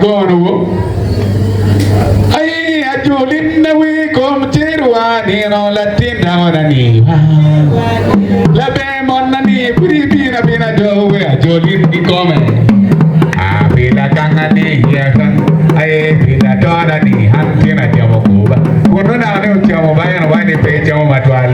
gonu ai ajulin na we kom tirwa ni no latin da ni la be mon na ni puri bina do we ajulin ni kom a bila kanga ni ya kan ai bila dora ni hantina jamo kuba kono na ne jamo bayan wa ni pe jamo matwal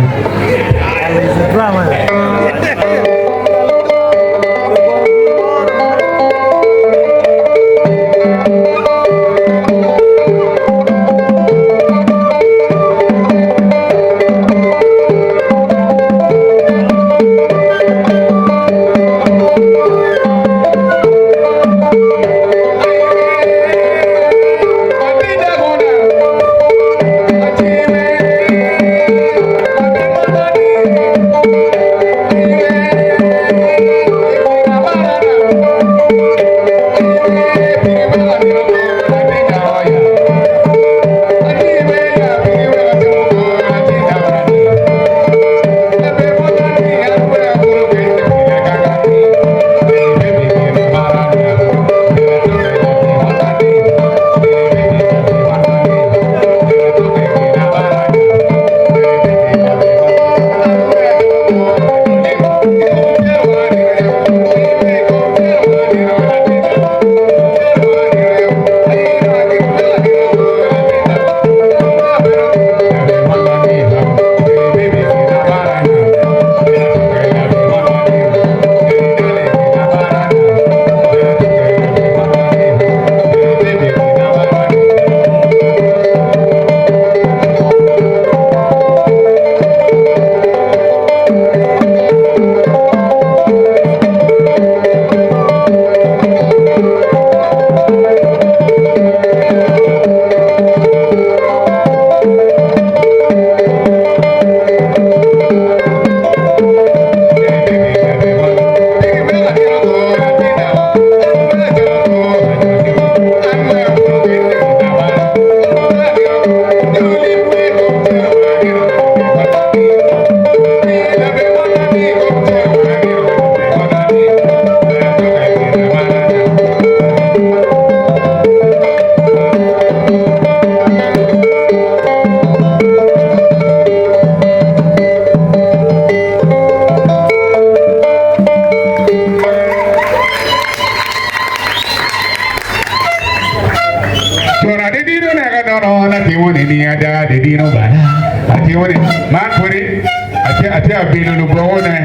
ate abino no bone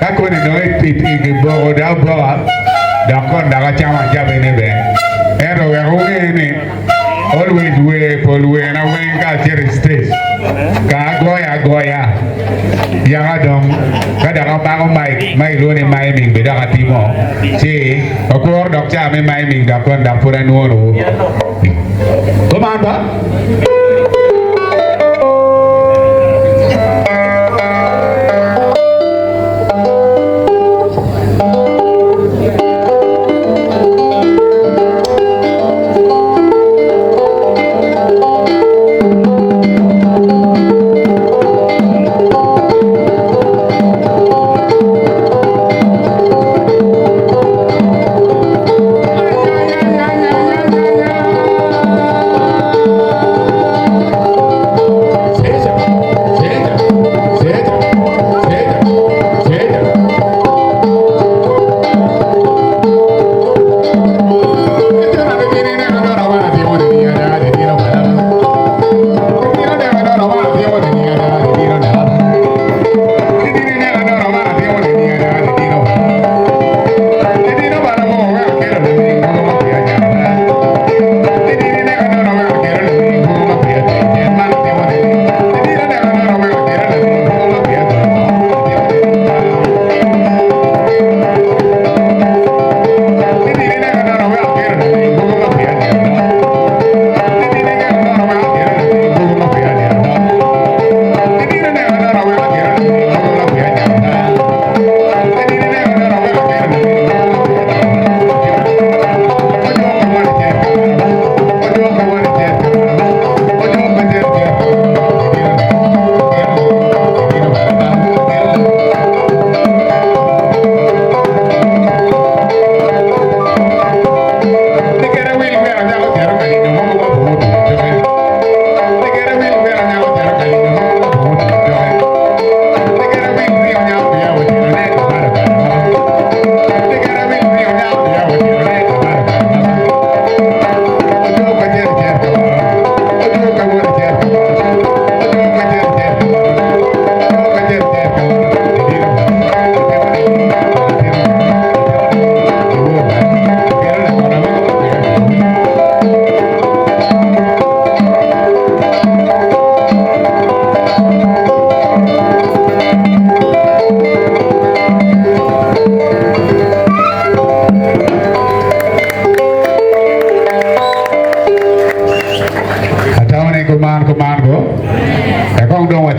kakone no epipi ge bo da bo da kon da chama jabe ne be ero we ngene always we na we ka tere stage ka goya ya gadong kada ka pa ko mai lo ni mai ming be da ka timo si ko dok cha me mai ming da kon da pura no ro komanda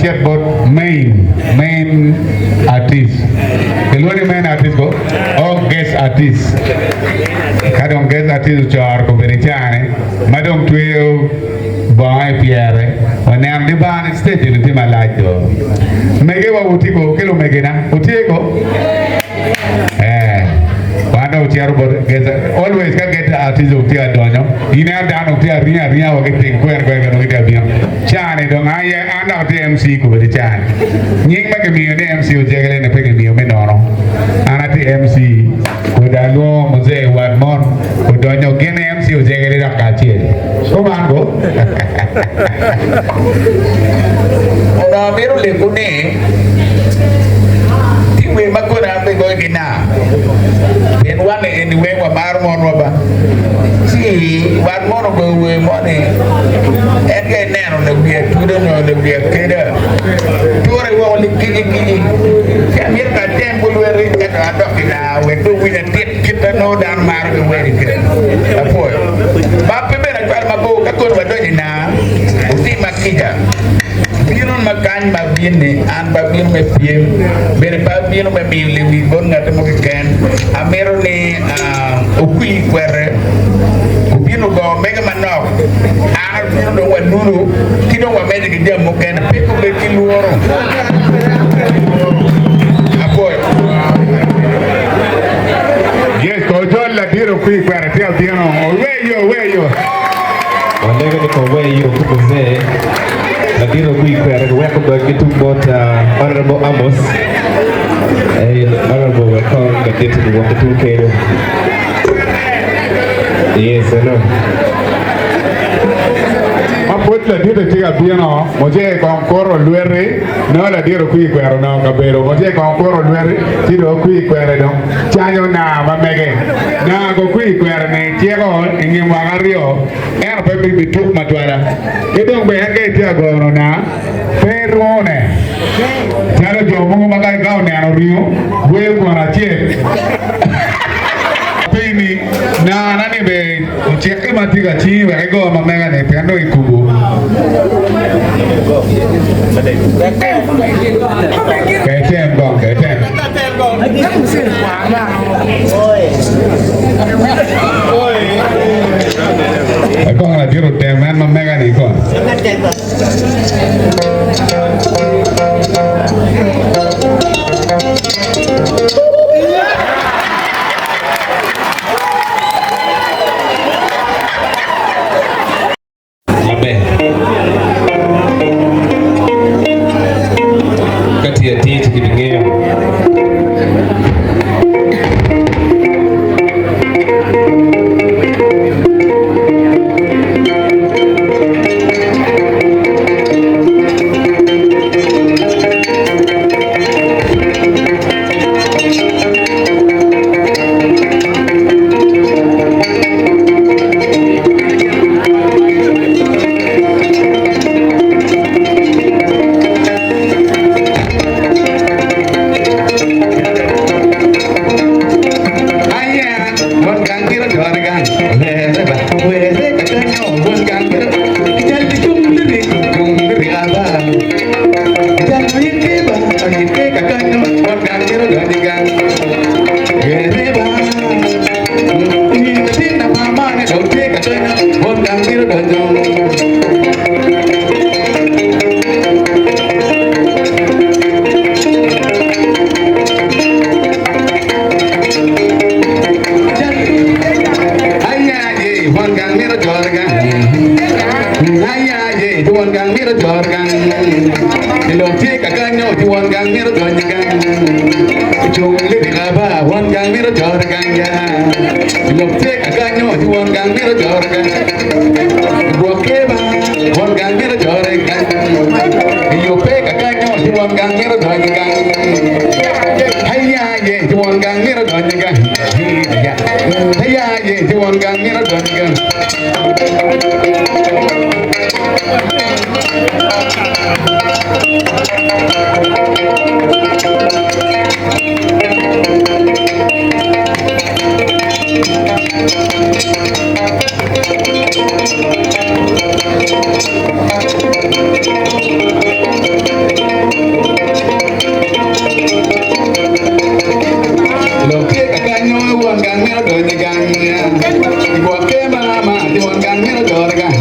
chat bot main artist. The main artist go or guest artist. Kadang guest artist jar ko berichane. Madam tuyo boy Pierre. Wanam di ban stage ni ti malajo. Mege wa utiko kilo mege na utiko. Wanda utiaro bot always ka get artist utia donyo. Ina dan utia ria wa ke ting kwen kwen no kita biang. Chane dong aya anda utia MC ko berichane. Nying ma ke mi ne MC ujegele ne pe ke mi me nono. Ana ti MC udalo mzee wa mon udonyo gene MC ujegele da kachie. So mango. Ona mero le kune we makura be go gina en wane en we wa mar mon wa ba si wa mon go we money en ke neno ne we tudo no ne we keda tore wa li kili ya mir ka tempo we ri ka do gina we do we tit kita no dan mar go we keda apo ba pe be na ma go ka ko wa do gina uti makija Binon makan babin ni, an babin me film, berbabin me milih wibon nggak temu ken, amero ni ukui kuere, ubino go mega manok, ar bino do wanuru, kino wa mede gede mungkin, peko beki luoro, apoy. Yes, kau jual la biro kui kuere, tiap tiano, where you. Wanda ko ko way yo ko ze. Ladiro kui kwere welcome back to both Honorable Amos. Honorable welcome back to the Water Tool Kano. Yes, I know. Put la dito chica piano, moje con coro luere, no la diro qui quero no capero, moje con coro luere, tiro qui quere no. Chanyo na ma mege. Na go qui quere ne chiego in magario, era per mi tu matwara. E don be anche ti agono na perone. Charo jo mo magai gao ne ano rio, we ko na che. Pini na nani be cheke matiga chi be go ma mega ne pendo ikubu ketem bong ketem ako na diro teman ma mega ni ko kati ya titi kibingeo Ibu kemana di wangan mero dorgan.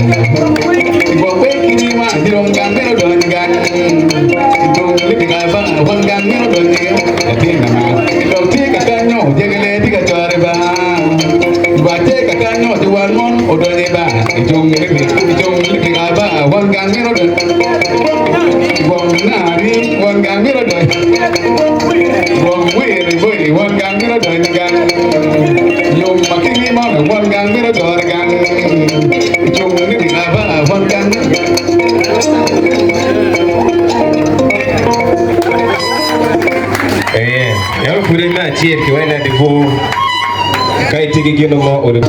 Ibu kini ma di wangan mero dorgan. Ibu lihat apa wangan mero dorgan. Jadi nama ibu tiga kanyo jangan tiga corba. Ibu tiga kanyo di warmon odolnya ba. Ibu lihat apa wangan mero dorgan. Ibu nari wangan mero dorgan. Ibu wiri wiri wangan mero dorgan. Yung makini mo na one gang mero dorgan. Yung ni aba one gang. Yaw pure na chier ki wayna de bo kay tigi gino mo odo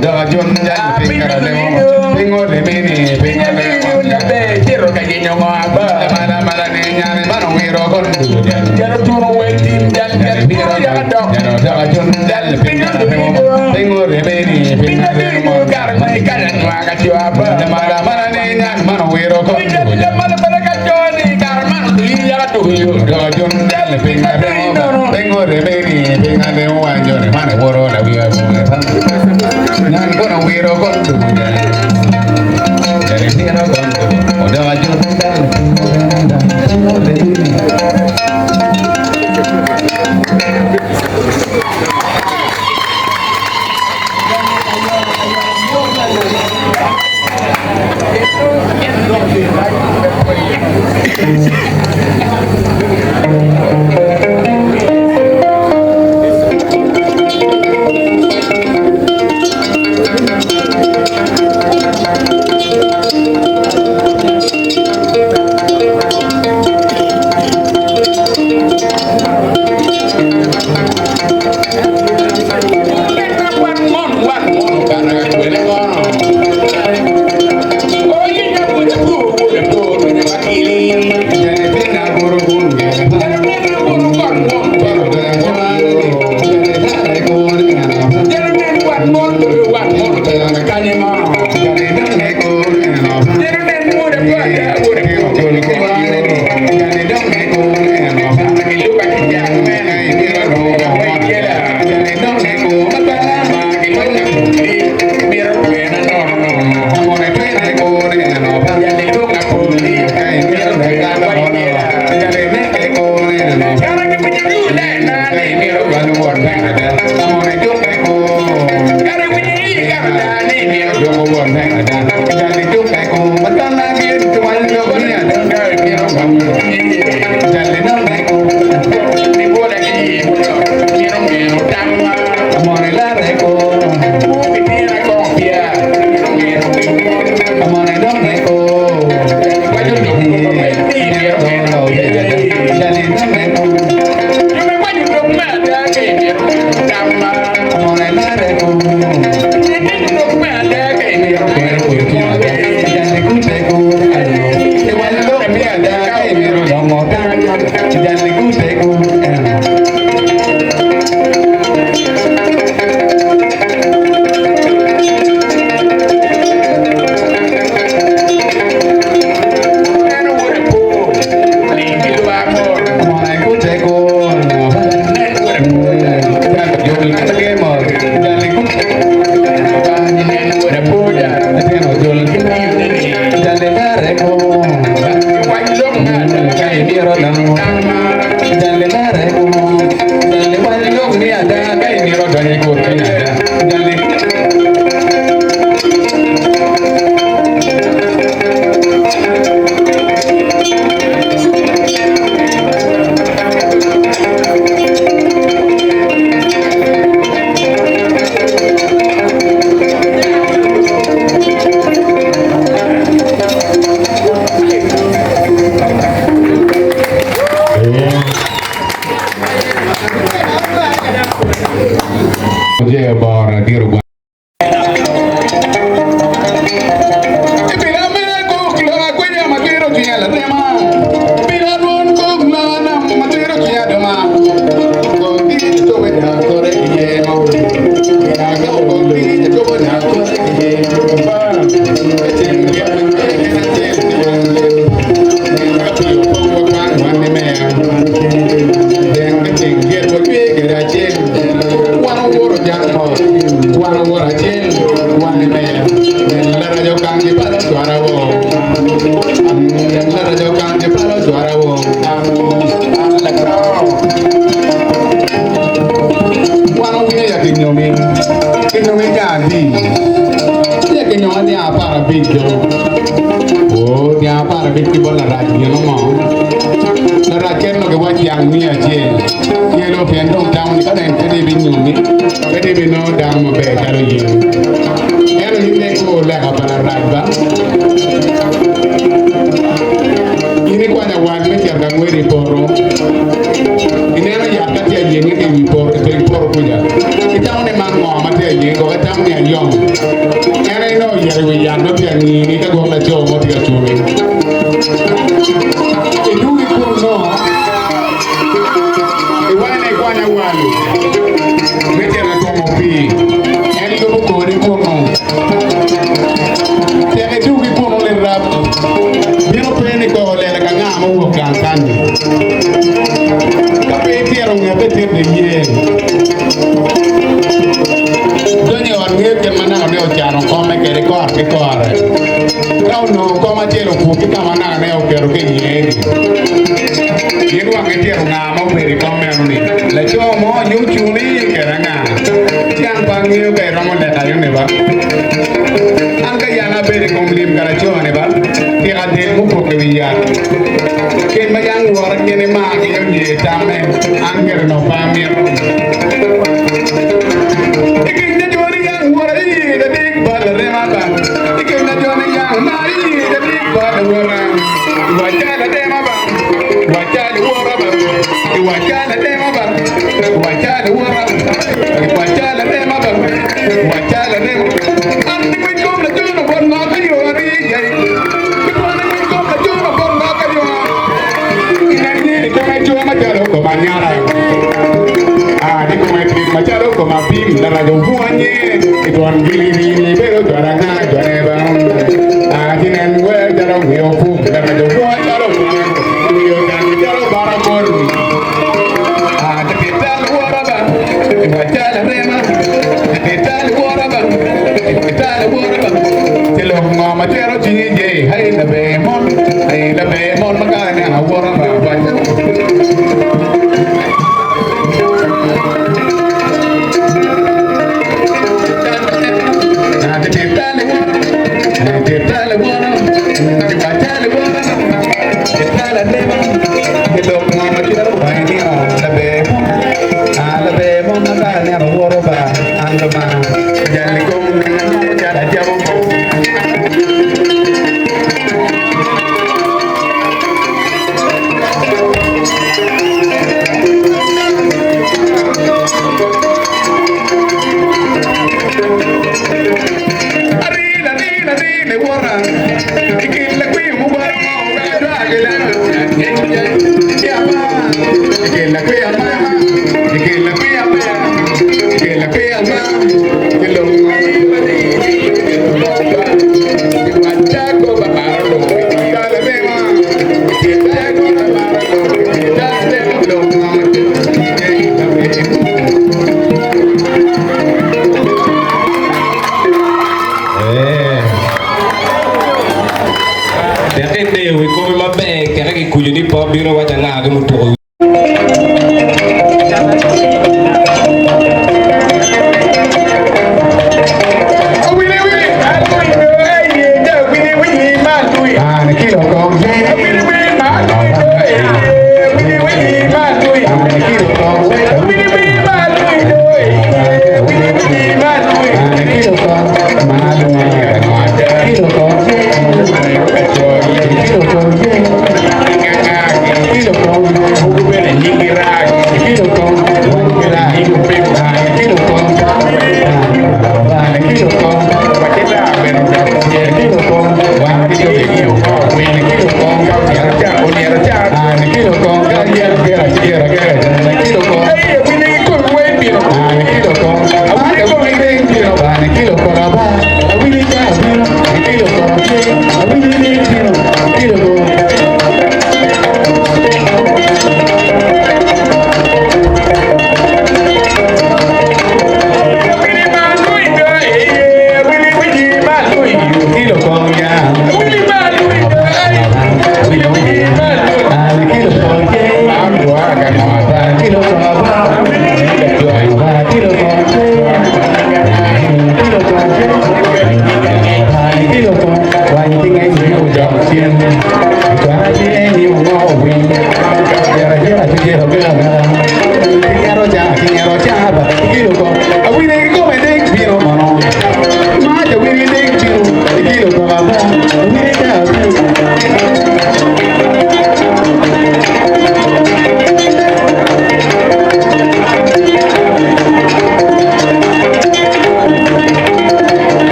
da jon jal pingara lemo pingo de mini pinga de be tiro ka ginyo ba mala mala ne nyane mano wiro kon jalo turo wetin jal jal biro ya do jalo da jon jal pingara lemo pingo de mini pinga de mo gar mai kalan wa ka tiwa ba mala mala ne nyane mano wiro kon mala mala ka joni gar mano ya do yo da jon jal pingara lemo pingo de mini pinga de mo anjone mano woro la wiya nan kono wiro kon dunya dari tiro kon oda waju Ini cái trăm nhà dòng cái này nó giờ về nhà nó tiền ni cái gom là cho một cái chuột cái đuôi con nó cái quay này qua nhà quan bây giờ là con một phi em đi có cô đi con nó cái đuôi con nó lên rap biết nó phải này có lên là cái ngã mà uống càng tan cái bây giờ ông nghe biết thế gì Doña Orgue que mana neo chano come que recor que corre. Não no como telo ku que mana neo pero que niegi. Yego que telo na mo peri come ni. La cho mo yu chuni que ranga. Tiang bang yo que ramo le ayo ne ba. Anka ya na peri com lim kara cho ne ba. Tira del mu ko que viya. Ken ma yang wor que ne ma que yo ni tame. Anger no pa mi. Machado como pim la radio buanye ituan gili pero tuaranga tuareba tienen we jaro yo fu la radio buanye jaro yo dan jaro bara por te pital waraba machado rema te pital waraba te lo ngoma jaro jinje hay la bemon makanya waraba biro wacha ng'age motuo Kilo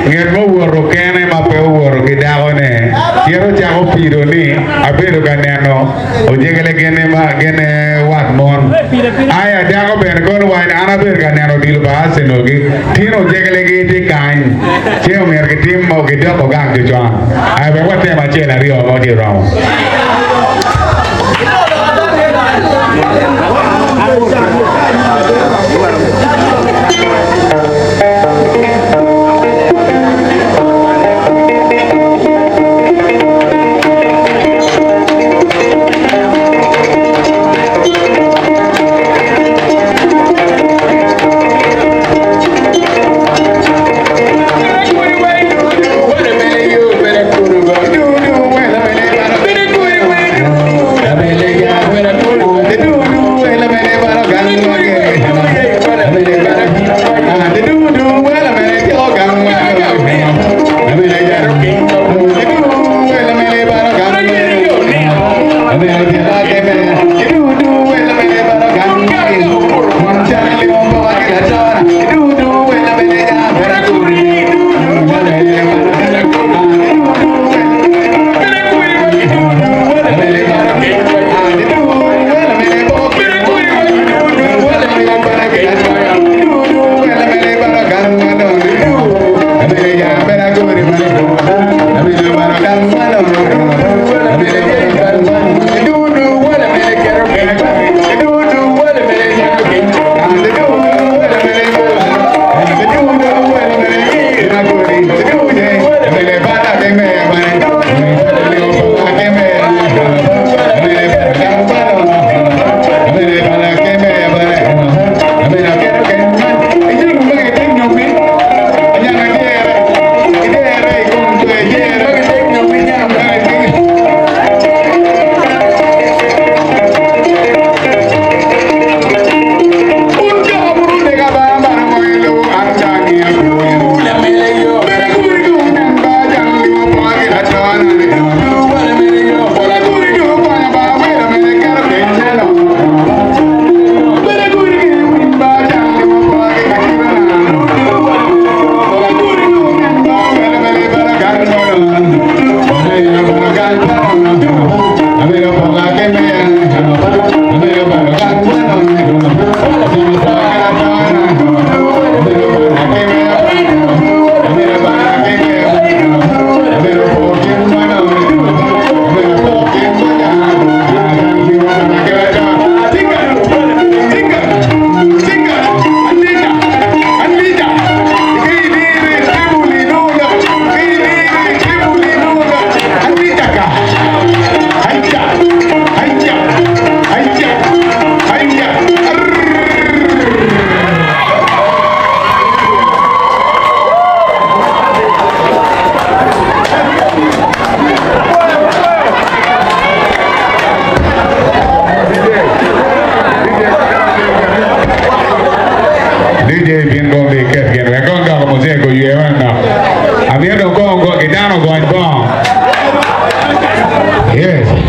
Ngir mo wuro kene ma pe wuro ki dago ne no ojegele gene wat mon aya dago ben gon wine anaber ga nano dil ba seno gi tino ojegele gi ti kan cheo mer ke tim mo ke doko gang jo jon ai be wate ma chela rio mo di rom Yes.